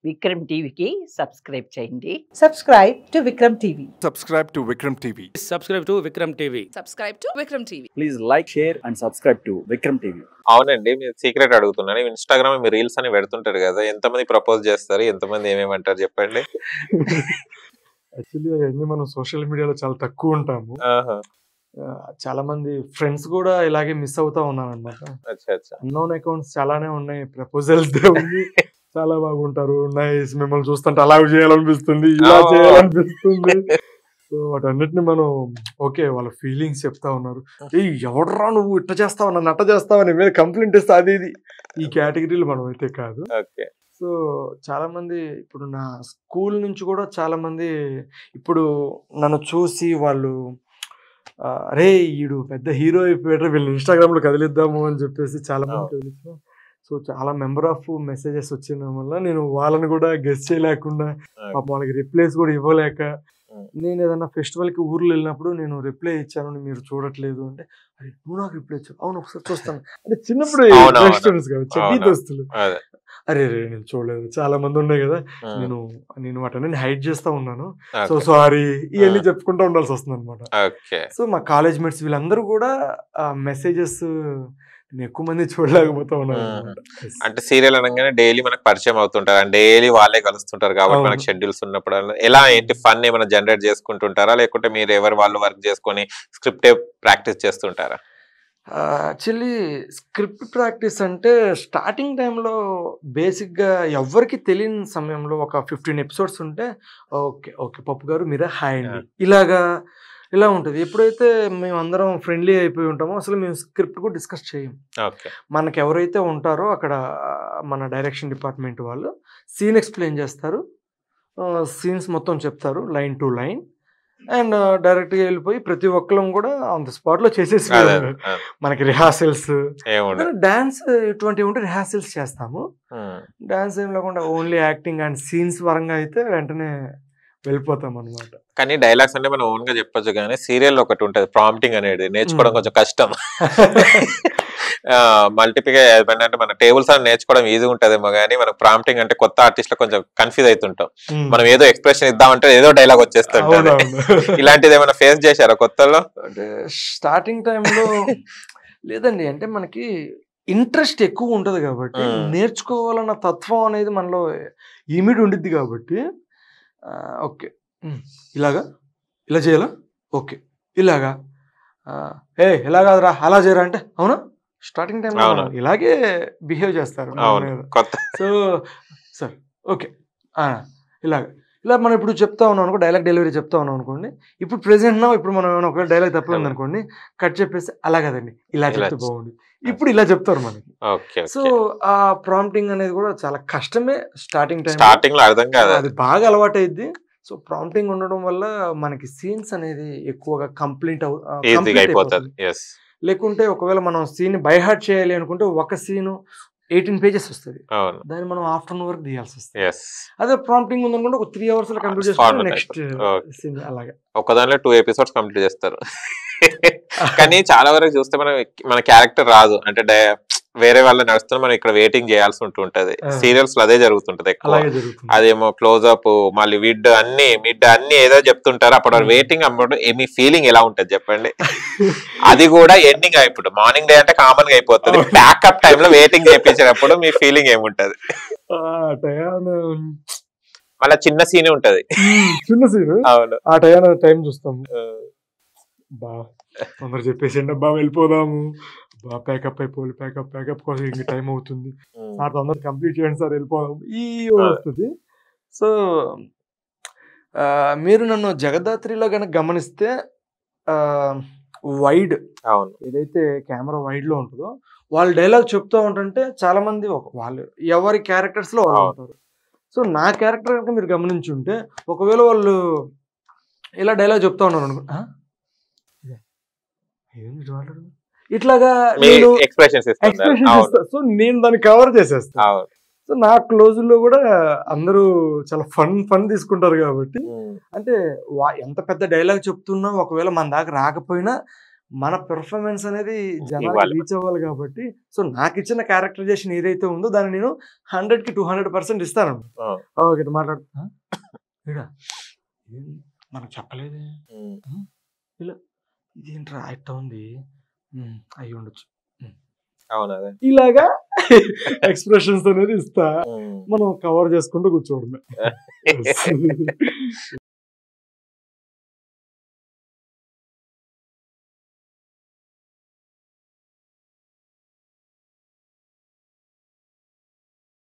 విక్రమ్ టీవీకి సబ్స్క్రైబ్ చేయండి. Subscribe to Vikram TV. Subscribe to Vikram TV. Subscribe to Vikram TV. Subscribe to Vikram TV. Please like, share and subscribe to Vikram TV. అవునండి, మీరు secret అడుగుతున్నాను. Instagram మీరు reels అని పెడుతుంటారు కదా, ఎంతమంది ప్రపోజ్ చేస్తారు, ఎంతమంది ఏమేమంటారు చెప్పండి. యాక్చువల్లీ అవన్నీ మనం సోషల్ మీడియాలో చాలా తక్కువ ఉంటాము. చాలా మంది ఫ్రెండ్స్ కూడా ఇలాగే మిస్ అవుతా ఉన్నాను అనమాట. అన్నోన్ అకౌంట్స్ చాలానే ఉన్నాయి, ప్రపోజల్స్ ఉంది, చాలా బాగుంటారు, నైస్, మిమ్మల్ని చూస్తుంటే అలా చేయాలనిపిస్తుంది, ఇలా చేయాలనిపిస్తుంది. సో వాటన్నిటిని మనం ఓకే వాళ్ళ ఫీలింగ్స్ చెప్తా ఉన్నారు. ఎవడరా నువ్వు ఇట్ట చేస్తావు, నన్ను అట్ట చేస్తావు, నీ మీద కంప్లైంట్ ఇస్తా, అది ఇది ఈ కేటగిరీలు మనం అయితే కాదు. సో చాలా మంది ఇప్పుడు నా స్కూల్ నుంచి కూడా చాలా మంది ఇప్పుడు నన్ను చూసి వాళ్ళు అరే ఈడు పెద్ద హీరో అయిపోయాడు, వీళ్ళు ఇన్స్టాగ్రామ్ లో కదిలిద్దాము అని చెప్పేసి చాలా మంది కదిలించు. సో చాలా మెంబర్ ఆఫ్ మెసేజెస్ వచ్చిన వల్ల నేను వాళ్ళని కూడా గెస్ట్ చేయలేకుండా పాపం వాళ్ళకి రిప్లైస్ కూడా ఇవ్వలేక, నేను ఏదన్నా ఫెస్టివల్ కి ఊర్లో వెళ్ళినప్పుడు నేను రిప్లై ఇచ్చాను, మీరు చూడట్లేదు అంటే, అరే నువ్వు నాకు రిప్లై ఇచ్చావు, అవును ఒకసారి చూస్తాను అంటే చిన్నప్పుడు చెడ్డీ దోస్తులు, అరే రే నేను చూడలేదు, చాలా మంది ఉన్నాయి కదా, నేను వాటిని హైడ్ చేస్తా ఉన్నాను, సో సారీ, ఇవన్నీ చెప్పుకుంటూ ఉండాల్సి వస్తుంది అనమాట. సో మా కాలేజ్ మేట్స్ వీళ్ళందరూ కూడా మెసేజెస్ నేను ఎక్కువ మంది చూడలేకపోతా ఉన్నాను. అంటే సీరియల్ అనగానే డైలీ మనకు పరిచయం అవుతుంటారు, అండ్ డైలీ వాళ్ళే కలుస్తుంటారు కాబట్టి మనకు షెడ్యూల్స్ ఉన్నప్పుడు ఎలా ఏంటి ఫన్ ఏమైనా జనరేట్ చేసుకుంటుంటారా, లేకుంటే మీరు ఎవరు వాళ్ళు వర్క్ చేసుకొని స్క్రిప్ట్ ప్రాక్టీస్ చేస్తుంటారా? యాక్చువల్లీ స్క్రిప్ట్ ప్రాక్టీస్ అంటే స్టార్టింగ్ టైంలో బేసిక్గా ఎవరికి తెలియని సమయంలో ఒక 15 ఎపిసోడ్స్ ఉంటే ఓకే ఓకే పప్పు గారు మీరే హాయ్ అండి ఇలా ఉంటుంది. ఎప్పుడైతే మేము అందరం ఫ్రెండ్లీ అయిపోయి ఉంటామో అసలు మేము స్క్రిప్ట్ కూడా డిస్కస్ చేయం. మనకు ఎవరైతే ఉంటారో అక్కడ మన డైరెక్షన్ డిపార్ట్మెంట్ వాళ్ళు సీన్ ఎక్స్ప్లెయిన్ చేస్తారు, సీన్స్ మొత్తం చెప్తారు లైన్ టు లైన్, అండ్ డైరెక్ట్గా వెళ్ళిపోయి ప్రతి ఒక్కరం కూడా ఆన్ ది స్పాట్లో చేసేసి మనకి రిహార్సల్స్, డాన్స్ ఇటువంటివి ఉంటే రిహార్సల్స్ చేస్తాము. డాన్స్ ఏం లేకుండా ఓన్లీ యాక్టింగ్ అండ్ సీన్స్ పరంగా అయితే వెంటనే వెళ్ళిపోతాం అనమాట. కానీ డైలాగ్స్ అంటే మనం ఓన్ గా చెప్పొచ్చు, కానీ సీరియల్ ఒకటి ఉంటుంది ప్రాంప్టింగ్ అనేది, నేర్చుకోవడం కొంచెం కష్టం. మల్టిప్లిగా అంటే మన టేబుల్స్ అని నేర్చుకోవడం ఈజీ ఉంటదేమో, కానీ మనకు ప్రాంప్టింగ్ అంటే కొత్త ఆర్టిస్ట్ కొంచెం కన్ఫ్యూజ్ అవుతుంటాం. మనం ఏదో ఎక్స్ప్రెషన్ ఇద్దామంటే ఏదో డైలాగ్ వచ్చేస్తుంటాం. ఇలాంటిది ఏమైనా ఫేస్ చేశారా కొత్తలో? అంటే స్టార్టింగ్ టైంలో లేదండి, అంటే మనకి ఇంట్రెస్ట్ ఎక్కువ ఉంటుంది కాబట్టి నేర్చుకోవాలన్న తత్వం అనేది మనలో ఇమిడి ఉండిద్ది కాబట్టి ఓకే ఇలా చేయాలా, ఓకే ఇలాగా ఇలా కాదురా అలా చేయరా అంటే అవునా స్టార్టింగ్ టైంలో ఇలాగే బిహేవ్ చేస్తారు. సో సార్ ఓకే ఇలా మనం ఇప్పుడు చెప్తా ఉన్నాం అనుకో, డైలాగ్ డెలివరీ చెప్తా ఉన్నాం అనుకోండి, ఇప్పుడు ప్రెసెంట్ ఇప్పుడు మనం ఏమైనా ఒక డైలాగ్ తప్పలేదు అనుకోండి, కట్ చెప్పేసి అలా కదండి ఇలా చెప్తే బాగుంది, ఇప్పుడు ఇలా చెప్తారు మనకి. సో ఆ ప్రాంప్టింగ్ అనేది కూడా చాలా కష్టమే స్టార్టింగ్ టైం, అది బాగా అలవాటు అయింది. సో ప్రాంప్టింగ్ ఉండడం వల్ల మనకి సీన్స్ అనేది ఎక్కువగా కంప్లీట్ అయిపోతుంది. లేకుంటే ఒకవేళ మనం సీన్ బై హార్ట్ చేయాలి అనుకుంటే ఒక సీన్ 18 పేజెస్ వస్తుంది, దాన్ని మనం ఆఫ్టర్నూన్ వరకు తీయాల్సి వస్తుంది. అదే ప్రాంప్టింగ్ ఉందనుకుంటే ఒక 3 hours లో కంప్లీట్ చేస్తాం, నెక్స్ట్ సీన్ అలాగే ఒకదానిలో 2 episodes కంప్లీట్ చేస్తారు. కానీ చాలా వరకు చూస్తే మన క్యారెక్టర్ రాదు, అంటే వేరే వాళ్ళు నడుస్తున్నా మనం ఇక్కడ వెయిటింగ్ చేయాల్సి ఉంటుంటది. సీరియల్స్ లో అదే జరుగుతుంటది ఎక్కువ, అదేమో క్లోజ్అప్ మళ్ళీ మిడ్ అన్ని ఏదో చెప్తుంటారు, అప్పుడు వెయిటింగ్ అప్పుడు మీ ఫీలింగ్ ఎలా ఉంటది చెప్పండి? అది కూడా ఎండింగ్ ఇప్పుడు మార్నింగ్ డే అంటే కామన్ గా అయిపోతుంది, బ్యాకప్ టైమ్ లో వెయిటింగ్ చేయించినప్పుడు మీ ఫీలింగ్ ఏముంటది? మళ్ళీ చిన్న సీన్ ఉంటది, అవును ఆ టైం చూస్తాం, తొందర చెప్పేసి వెళ్ళిపోదాము, ప్యాకప్ అయిపోవాలి, ప్యాకప్ కోసం ఇంక టైం అవుతుంది సార్, తొందర కంప్లీట్ చేయండి సార్ వెళ్ళిపోదాం ఈ వస్తుంది. సో మీరు నన్ను జగదాత్రిలో కనుక గమనిస్తే వైడ్ ఏదైతే కెమెరా వైడ్ లో ఉంటుందో వాళ్ళు డైలాగ్ చెప్తూ ఉంటుంటే చాలా మంది వాళ్ళు ఎవరి క్యారెక్టర్స్ లో ఉంటారు. సో నా క్యారెక్టర్ కనుక మీరు గమనించి ఉంటే ఒకవేళ వాళ్ళు ఇలా డైలాగ్ చెప్తా ఉన్నారు అనుకో, ఇట్లాగా ఎక్స్ప్రెషన్స్ ఇస్తా. సో నేను దాన్ని కవర్ చేసేస్తాను. సో నా క్లోజ్ లో కూడా అందరూ చాలా ఫన్ తీసుకుంటారు కాబట్టి, అంటే ఎంత పెద్ద డైలాగ్ చెప్తున్నా ఒకవేళ మన దాకా రాకపోయినా మన పెర్ఫార్మెన్స్ అనేది జనానికి ఇవ్వాలి. రీచ్ అవ్వాలి కాబట్టి సో నాకు ఇచ్చిన క్యారెక్టరైజేషన్ ఏదైతే ఉందో దాన్ని నేను 100కి 200% ఇస్తాను. ఓకే మాట్లాడుతున్నా మనకు చెప్పలేదే ఇలా ఇదేంట్రా ఇట్ట ఉంది అయి ఉండొచ్చు అవును ఇలాగా ఎక్స్ప్రెషన్స్ అనేది ఇస్తా మనం కవర్ చేసుకుంటూ కూర్చోవడమే.